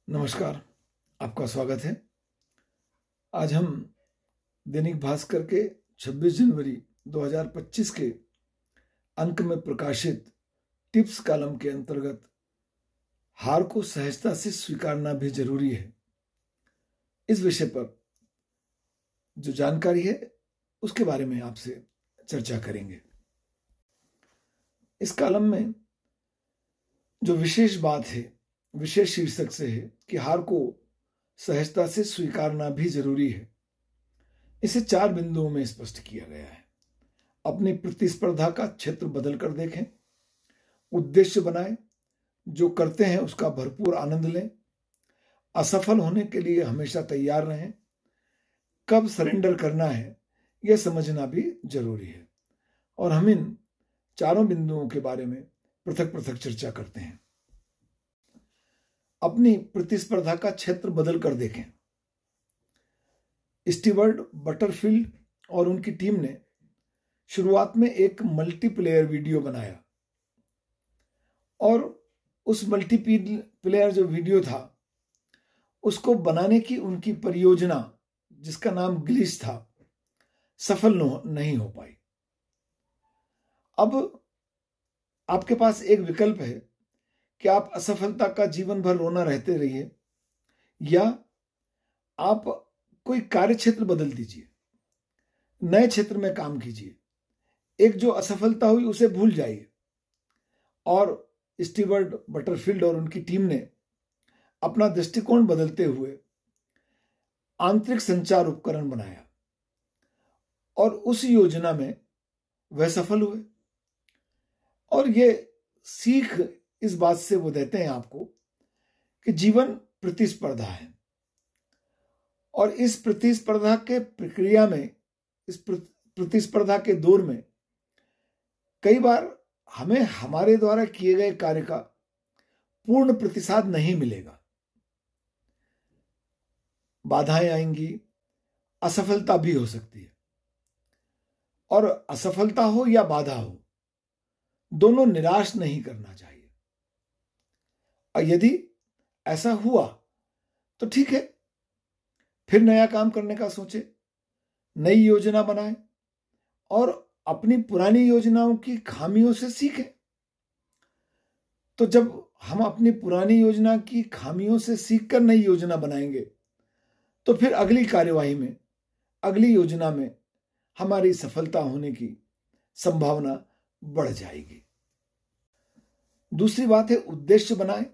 नमस्कार, आपका स्वागत है। आज हम दैनिक भास्कर के 26 जनवरी 2025 के अंक में प्रकाशित टिप्स कॉलम के अंतर्गत हार को सहजता से स्वीकारना भी जरूरी है, इस विषय पर जो जानकारी है उसके बारे में आपसे चर्चा करेंगे। इस कॉलम में जो विशेष बात है, विशेष शीर्षक से है कि हार को सहजता से स्वीकारना भी जरूरी है। इसे 4 बिंदुओं में स्पष्ट किया गया है। अपनी प्रतिस्पर्धा का क्षेत्र बदल कर देखें, उद्देश्य बनाएं, जो करते हैं उसका भरपूर आनंद लें, असफल होने के लिए हमेशा तैयार रहें, कब सरेंडर करना है यह समझना भी जरूरी है। और हम इन 4 बिंदुओं के बारे में पृथक पृथक चर्चा करते हैं। अपनी प्रतिस्पर्धा का क्षेत्र बदल कर देखें। स्टीवर्ट बटरफील्ड और उनकी टीम ने शुरुआत में एक मल्टीप्लेयर वीडियो बनाया और उस मल्टीप्लेयर जो वीडियो था उसको बनाने की उनकी परियोजना, जिसका नाम ग्लिच था, सफल नहीं हो पाई। अब आपके पास एक विकल्प है कि आप असफलता का जीवन भर रोना रहते रहिए, या आप कोई कार्य क्षेत्र बदल दीजिए, नए क्षेत्र में काम कीजिए। एक जो असफलता हुई उसे भूल जाइए। और स्टीवर्ट बटरफील्ड और उनकी टीम ने अपना दृष्टिकोण बदलते हुए आंतरिक संचार उपकरण बनाया और उस योजना में वह सफल हुए। और ये सीख इस बात से वो देते हैं आपको कि जीवन प्रतिस्पर्धा है और इस प्रतिस्पर्धा के प्रक्रिया में, इस प्रतिस्पर्धा के दौर में कई बार हमें हमारे द्वारा किए गए कार्य का पूर्ण प्रतिसाद नहीं मिलेगा। बाधाएं आएंगी, असफलता भी हो सकती है। और असफलता हो या बाधा हो, दोनों निराश नहीं करना चाहिए। और यदि ऐसा हुआ तो ठीक है, फिर नया काम करने का सोचे, नई योजना बनाएं और अपनी पुरानी योजनाओं की खामियों से सीखें। तो जब हम अपनी पुरानी योजना की खामियों से सीखकर नई योजना बनाएंगे तो फिर अगली कार्यवाही में, अगली योजना में हमारी सफलता होने की संभावना बढ़ जाएगी। दूसरी बात है, उद्देश्य बनाएं,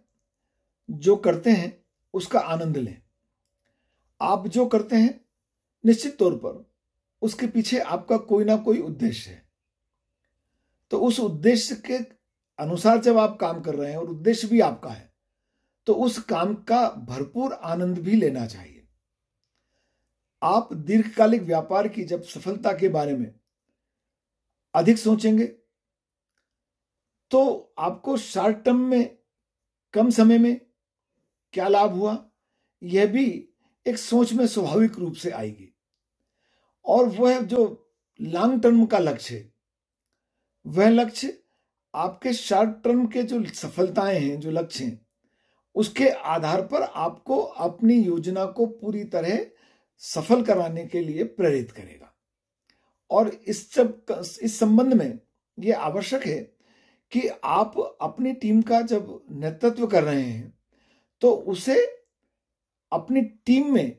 जो करते हैं उसका आनंद लें। आप जो करते हैं निश्चित तौर पर उसके पीछे आपका कोई ना कोई उद्देश्य है। तो उस उद्देश्य के अनुसार जब आप काम कर रहे हैं और उद्देश्य भी आपका है, तो उस काम का भरपूर आनंद भी लेना चाहिए। आप दीर्घकालिक व्यापार की जब सफलता के बारे में अधिक सोचेंगे तो आपको शॉर्ट टर्म में, कम समय में क्या लाभ हुआ, यह भी एक सोच में स्वाभाविक रूप से आएगी। और वह जो लॉन्ग टर्म का लक्ष्य है, वह लक्ष्य आपके शॉर्ट टर्म के जो सफलताएं हैं, जो लक्ष्य हैं, उसके आधार पर आपको अपनी योजना को पूरी तरह सफल कराने के लिए प्रेरित करेगा। और इस संबंध में यह आवश्यक है कि आप अपनी टीम का जब नेतृत्व कर रहे हैं तो उसे अपनी टीम में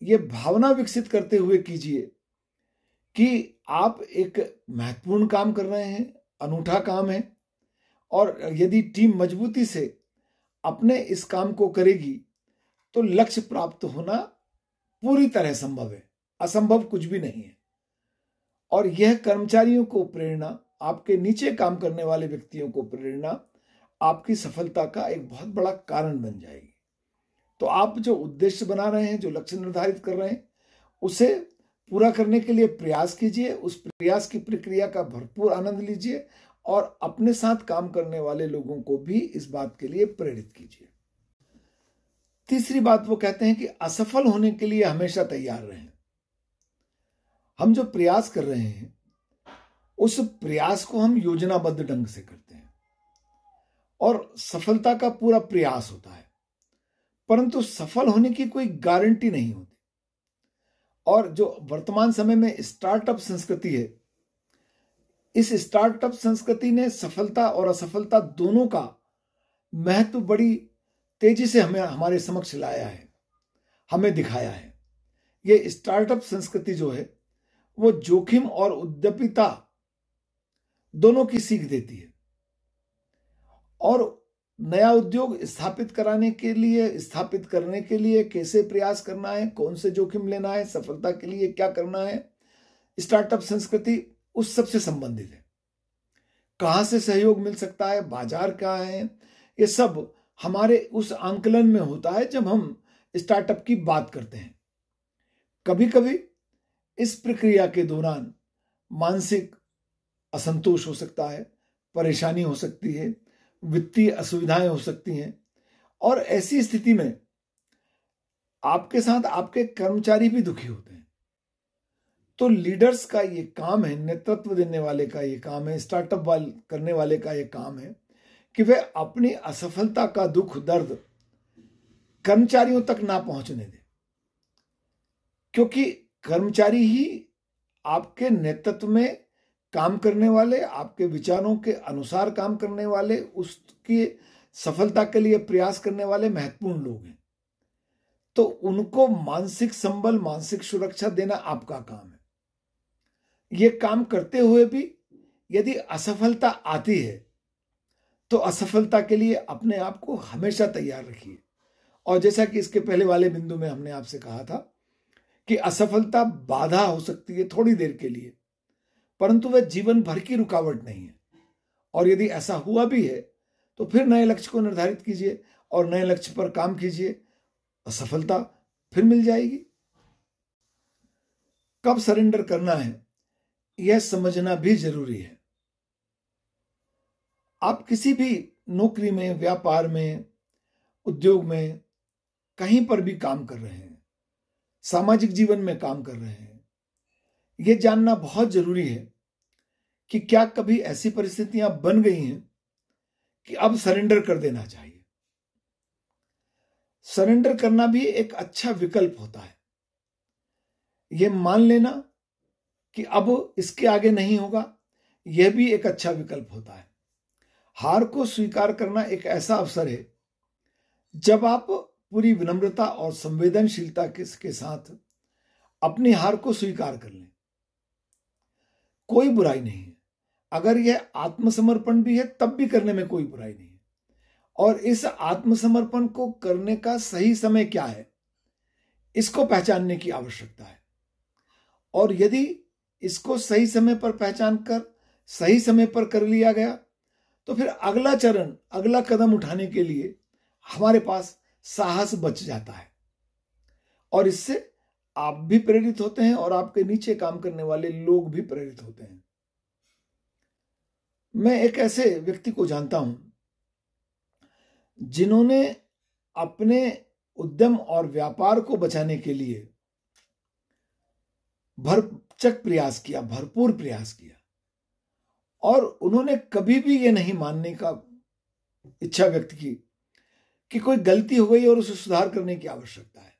यह भावना विकसित करते हुए कीजिए कि आप एक महत्वपूर्ण काम कर रहे हैं, अनूठा काम है, और यदि टीम मजबूती से अपने इस काम को करेगी तो लक्ष्य प्राप्त होना पूरी तरह संभव है। असंभव कुछ भी नहीं है। और यह कर्मचारियों को प्रेरणा, आपके नीचे काम करने वाले व्यक्तियों को प्रेरणा, आपकी सफलता का एक बहुत बड़ा कारण बन जाएगी। तो आप जो उद्देश्य बना रहे हैं, जो लक्ष्य निर्धारित कर रहे हैं, उसे पूरा करने के लिए प्रयास कीजिए। उस प्रयास की प्रक्रिया का भरपूर आनंद लीजिए और अपने साथ काम करने वाले लोगों को भी इस बात के लिए प्रेरित कीजिए। तीसरी बात वो कहते हैं कि असफल होने के लिए हमेशा तैयार रहें। हम जो प्रयास कर रहे हैं उस प्रयास को हम योजनाबद्ध ढंग से करते हैं और सफलता का पूरा प्रयास होता है। परंतु सफल होने की कोई गारंटी नहीं होती। और जो वर्तमान समय में स्टार्टअप संस्कृति है, इस स्टार्टअप संस्कृति ने सफलता और असफलता दोनों का महत्व बड़ी तेजी से हमें हमारे समक्ष लाया है, हमें दिखाया है। ये स्टार्टअप संस्कृति जो है वो जोखिम और उद्यमिता दोनों की सीख देती है। और नया उद्योग स्थापित करने के लिए कैसे प्रयास करना है, कौन से जोखिम लेना है, सफलता के लिए क्या करना है, स्टार्टअप संस्कृति उस सब से संबंधित है। कहां से सहयोग मिल सकता है, बाजार क्या है, ये सब हमारे उस आंकलन में होता है जब हम स्टार्टअप की बात करते हैं। कभी कभी इस प्रक्रिया के दौरान मानसिक असंतोष हो सकता है, परेशानी हो सकती है, वित्तीय असुविधाएं हो सकती हैं, और ऐसी स्थिति में आपके साथ आपके कर्मचारी भी दुखी होते हैं। तो लीडर्स का ये काम है, नेतृत्व देने वाले का ये काम है, स्टार्टअप करने वाले का ये काम है कि वे अपनी असफलता का दुख दर्द कर्मचारियों तक ना पहुंचने दें, क्योंकि कर्मचारी ही आपके नेतृत्व में काम करने वाले, आपके विचारों के अनुसार काम करने वाले, उसकी सफलता के लिए प्रयास करने वाले महत्वपूर्ण लोग हैं। तो उनको मानसिक संबल, मानसिक सुरक्षा देना आपका काम है। ये काम करते हुए भी यदि असफलता आती है तो असफलता के लिए अपने आप को हमेशा तैयार रखिए। और जैसा कि इसके पहले वाले बिंदु में हमने आपसे कहा था कि असफलता बाधा हो सकती है थोड़ी देर के लिए, परंतु वह जीवन भर की रुकावट नहीं है। और यदि ऐसा हुआ भी है तो फिर नए लक्ष्य को निर्धारित कीजिए और नए लक्ष्य पर काम कीजिए, असफलता फिर मिल जाएगी। कब सरेंडर करना है यह समझना भी जरूरी है। आप किसी भी नौकरी में, व्यापार में, उद्योग में, कहीं पर भी काम कर रहे हैं, सामाजिक जीवन में काम कर रहे हैं, यह जानना बहुत जरूरी है कि क्या कभी ऐसी परिस्थितियां बन गई हैं कि अब सरेंडर कर देना चाहिए। सरेंडर करना भी एक अच्छा विकल्प होता है। यह मान लेना कि अब इसके आगे नहीं होगा, यह भी एक अच्छा विकल्प होता है। हार को स्वीकार करना एक ऐसा अवसर है जब आप पूरी विनम्रता और संवेदनशीलता के साथ अपनी हार को स्वीकार कर लें। कोई बुराई नहीं है। अगर यह आत्मसमर्पण भी है तब भी करने में कोई बुराई नहीं है। और इस आत्मसमर्पण को करने का सही समय क्या है, इसको पहचानने की आवश्यकता है। और यदि इसको सही समय पर पहचान कर सही समय पर कर लिया गया तो फिर अगला चरण, अगला कदम उठाने के लिए हमारे पास साहस बच जाता है। और इससे आप भी प्रेरित होते हैं और आपके नीचे काम करने वाले लोग भी प्रेरित होते हैं। मैं एक ऐसे व्यक्ति को जानता हूं जिन्होंने अपने उद्यम और व्यापार को बचाने के लिए भरचक प्रयास किया, भरपूर प्रयास किया, और उन्होंने कभी भी ये नहीं मानने का इच्छा व्यक्त की कि कोई गलती हो गई और उसे सुधार करने की आवश्यकता है।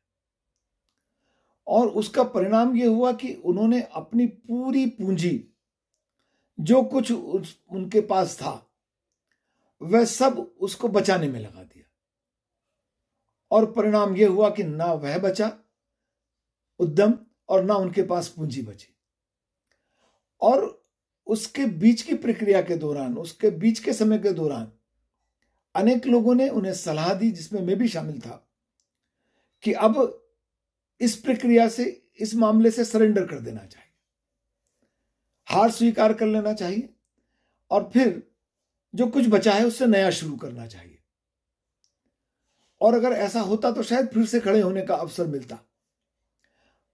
और उसका परिणाम यह हुआ कि उन्होंने अपनी पूरी पूंजी, जो कुछ उनके पास था, वह सब उसको बचाने में लगा दिया। और परिणाम यह हुआ कि ना वह बचा उद्यम और ना उनके पास पूंजी बची। और उसके बीच की प्रक्रिया के दौरान, उसके बीच के समय के दौरान अनेक लोगों ने उन्हें सलाह दी, जिसमें मैं भी शामिल था, कि अब इस प्रक्रिया से, इस मामले से सरेंडर कर देना चाहिए, हार स्वीकार कर लेना चाहिए और फिर जो कुछ बचा है उससे नया शुरू करना चाहिए। और अगर ऐसा होता तो शायद फिर से खड़े होने का अवसर मिलता,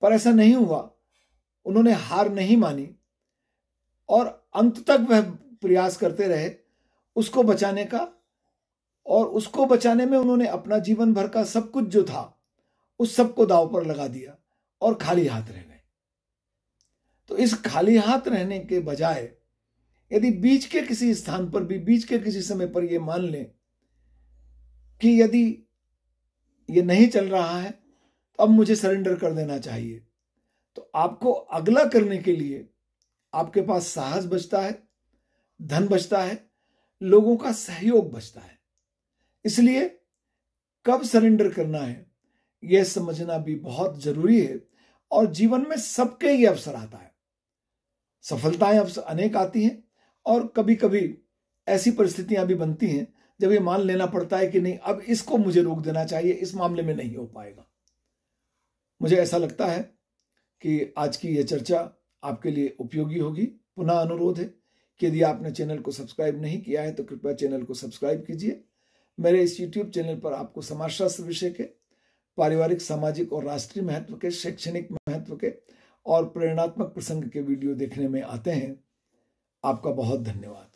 पर ऐसा नहीं हुआ। उन्होंने हार नहीं मानी और अंत तक वह प्रयास करते रहे उसको बचाने का। और उसको बचाने में उन्होंने अपना जीवन भर का सब कुछ जो था उस सब को दांव पर लगा दिया और खाली हाथ रह गए। तो इस खाली हाथ रहने के बजाय यदि बीच के किसी स्थान पर भी, बीच के किसी समय पर यह मान लें कि यदि ये नहीं चल रहा है तो अब मुझे सरेंडर कर देना चाहिए, तो आपको अगला करने के लिए आपके पास साहस बचता है, धन बचता है, लोगों का सहयोग बचता है। इसलिए कब सरेंडर करना है यह समझना भी बहुत जरूरी है। और जीवन में सबके ये अवसर आता है, सफलताएं अवसर अनेक आती हैं और कभी कभी ऐसी परिस्थितियां भी बनती हैं जब ये मान लेना पड़ता है कि नहीं, अब इसको मुझे रोक देना चाहिए, इस मामले में नहीं हो पाएगा। मुझे ऐसा लगता है कि आज की यह चर्चा आपके लिए उपयोगी होगी। पुनः अनुरोध है कि यदि आपने चैनल को सब्सक्राइब नहीं किया है तो कृपया चैनल को सब्सक्राइब कीजिए। मेरे इस YouTube चैनल पर आपको समाजशास्त्र विषय के, पारिवारिक, सामाजिक और राष्ट्रीय महत्व के, शैक्षणिक महत्व के और प्रेरणात्मक प्रसंग के वीडियो देखने में आते हैं। आपका बहुत धन्यवाद।